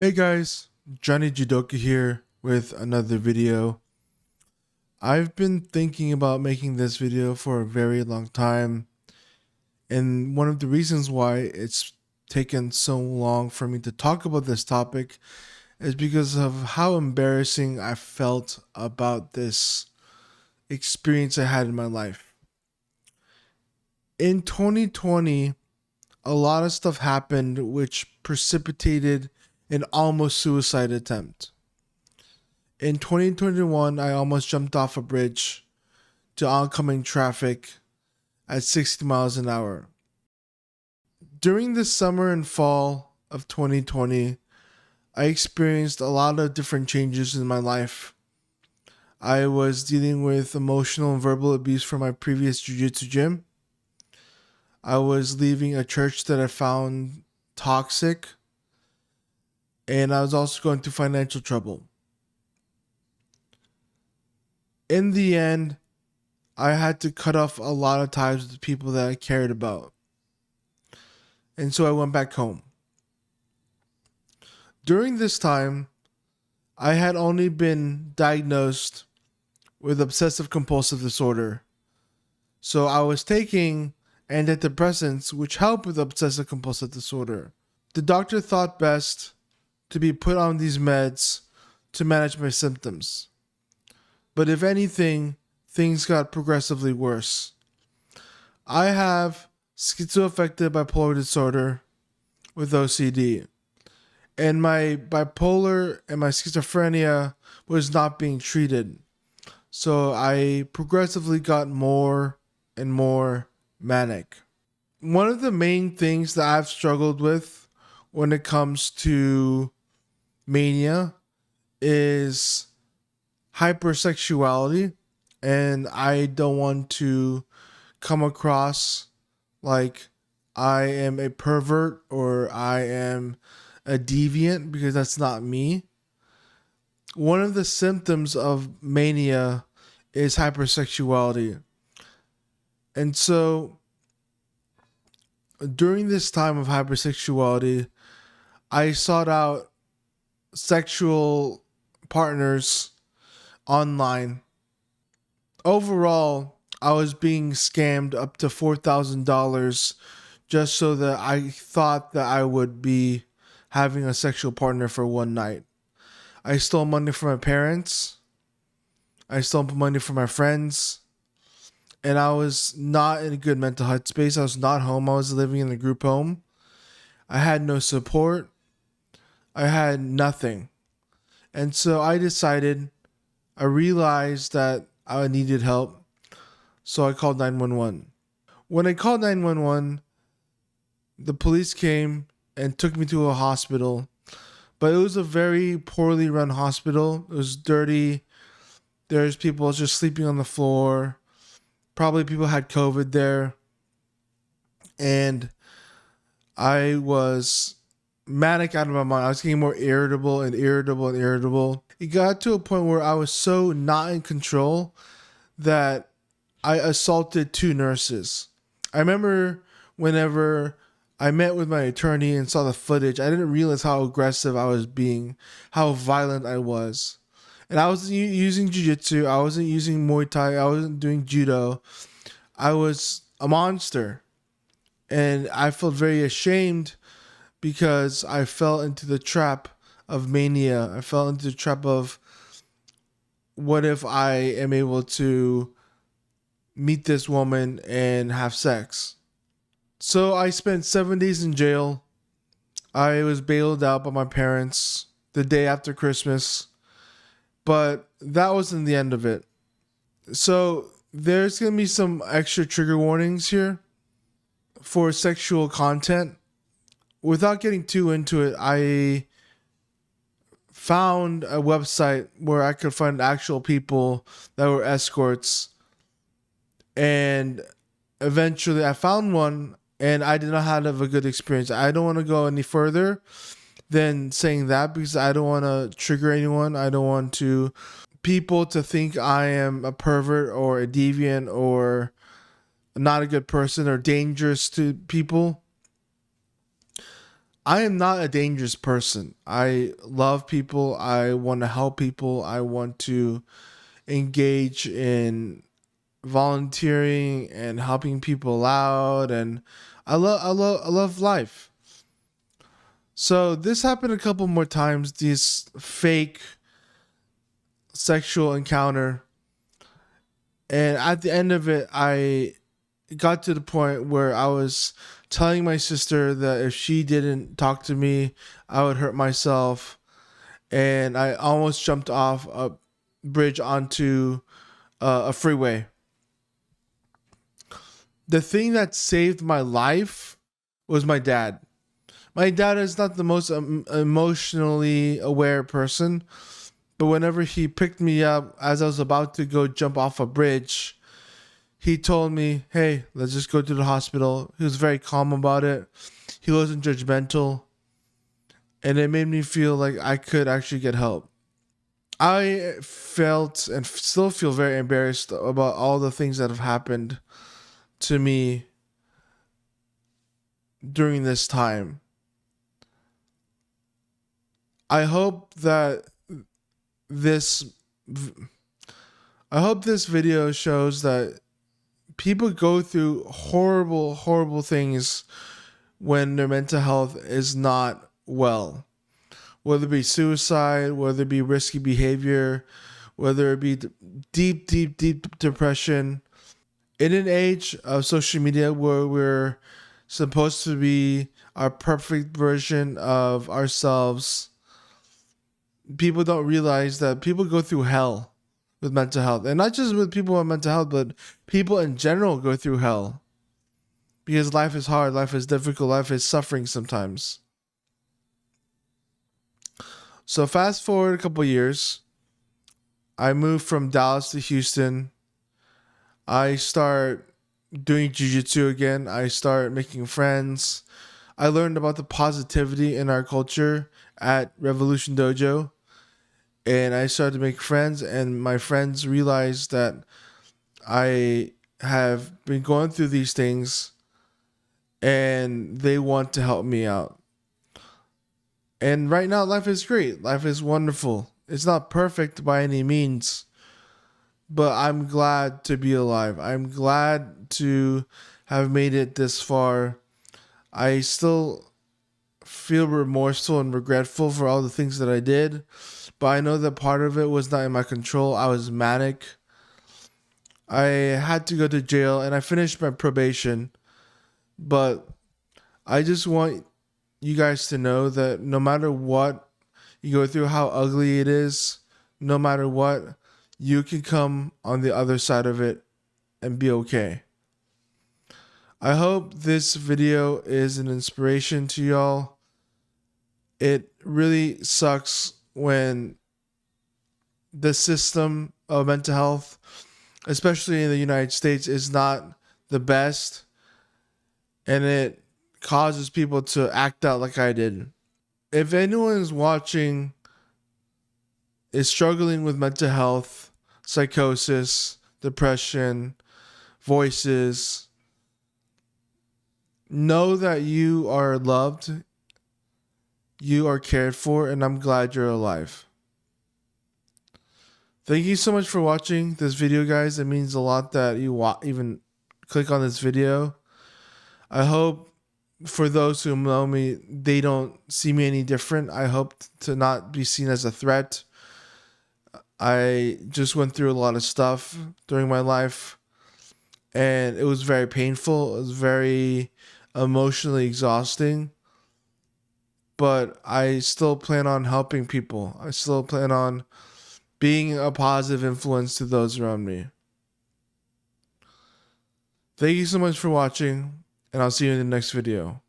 Hey guys, Johnny Judoka here with another video. I've been thinking about making this video for a very long time, and one of the reasons why it's taken so long for me to talk about this topic is because of how embarrassing I felt about this experience I had in my life. In 2020, a lot of stuff happened which precipitated an almost suicide attempt. In 2021, I almost jumped off a bridge to oncoming traffic at 60 miles an hour. During the summer and fall of 2020, I experienced a lot of different changes in my life. I was dealing with emotional and verbal abuse from my previous jiu-jitsu gym. I was leaving a church that I found toxic, and I was also going through financial trouble. In the end, I had to cut off a lot of ties with the people that I cared about. And so I went back home. During this time, I had only been diagnosed with obsessive compulsive disorder. So I was taking antidepressants, which help with obsessive compulsive disorder. The doctor thought best to be put on these meds to manage my symptoms. But if anything, things got progressively worse. I have schizoaffective bipolar disorder with OCD, and my bipolar and my schizophrenia was not being treated. So I progressively got more and more manic. One of the main things that I've struggled with when it comes to mania is hypersexuality, and I don't want to come across like I am a pervert or I am a deviant, because that's not me. One of the symptoms of mania is hypersexuality. And so during this time of hypersexuality, I sought out sexual partners online. Overall, I was being scammed up to $4,000 just so that I thought that I would be having a sexual partner for one night. I stole money from my parents. I stole money from my friends. And I was not in a good mental headspace. I was not home. I was living in a group home. I had no support. I had nothing. And so I realized that I needed help. So I called 911. When I called 911, the police came and took me to a hospital. But it was a very poorly run hospital. It was dirty. There's people just sleeping on the floor. Probably people had COVID there. And I was manic out of my mind. I was getting more irritable and irritable and irritable. It got to a point where I was so not in control that I assaulted two nurses. I remember whenever I met with my attorney and saw the footage, I didn't realize how aggressive I was being, how violent I was. And I wasn't using jiu-jitsu, I wasn't using Muay Thai, I wasn't doing judo. I was a monster. And I felt very ashamed because I fell into the trap of mania. I fell into the trap of, what if I am able to meet this woman and have sex? So I spent 7 days in jail. I was bailed out by my parents the day after Christmas, but that wasn't the end of it. So there's going to be some extra trigger warnings here for sexual content. Without getting too into it, I found a website where I could find actual people that were escorts, and eventually I found one, and I did not have a good experience. I don't want to go any further than saying that because I don't want to trigger anyone. I don't want to people to think I am a pervert or a deviant or not a good person or dangerous to people. I am not a dangerous person. I love people. I want to help people. I want to engage in volunteering and helping people out, and I love life. So this happened a couple more times, this fake sexual encounter, and at the end of it I got to the point where I was telling my sister that if she didn't talk to me, I would hurt myself, and I almost jumped off a bridge onto a freeway. The thing that saved my life was my dad. My dad is not the most emotionally aware person, but whenever he picked me up as I was about to go jump off a bridge, he told me, "Hey, let's just go to the hospital." He was very calm about it. He wasn't judgmental, and it made me feel like I could actually get help. I felt and still feel very embarrassed about all the things that have happened to me during this time. I hope that this I hope this video shows that people go through horrible things when their mental health is not well. Whether it be suicide, whether it be risky behavior, whether it be deep depression. In an age of social media where we're supposed to be our perfect version of ourselves, people don't realize that people go through hell with mental health. And not just with people with mental health, but people in general go through hell. Because life is hard, life is difficult, life is suffering sometimes. So fast forward a couple years, I moved from Dallas to Houston. I start doing jiu-jitsu again. I start making friends. I learned about the positivity in our culture at Revolution Dojo, and I started to make friends, and my friends realized that I have been going through these things and they want to help me out. And right now life is great. Life is wonderful. It's not perfect by any means, but I'm glad to be alive. I'm glad to have made it this far. I still feel remorseful and regretful for all the things that I did, but I know that part of it was not in my control. I was manic. I had to go to jail and I finished my probation, but I just want you guys to know that no matter what you go through, how ugly it is, no matter what, you can come on the other side of it and be okay. I hope this video is an inspiration to y'all. It really sucks when the system of mental health, especially in the United States, is not the best, and it causes people to act out like I did. If anyone is watching is struggling with mental health, psychosis, depression, voices, know that you are loved, you are cared for, and I'm glad you're alive. Thank you so much for watching this video, guys. It means a lot that you even click on this video. I hope for those who know me, they don't see me any different. I hope to not be seen as a threat. I just went through a lot of stuff during my life, and it was very painful. It was very emotionally exhausting. But I still plan on helping people. I still plan on being a positive influence to those around me. Thank you so much for watching, and I'll see you in the next video.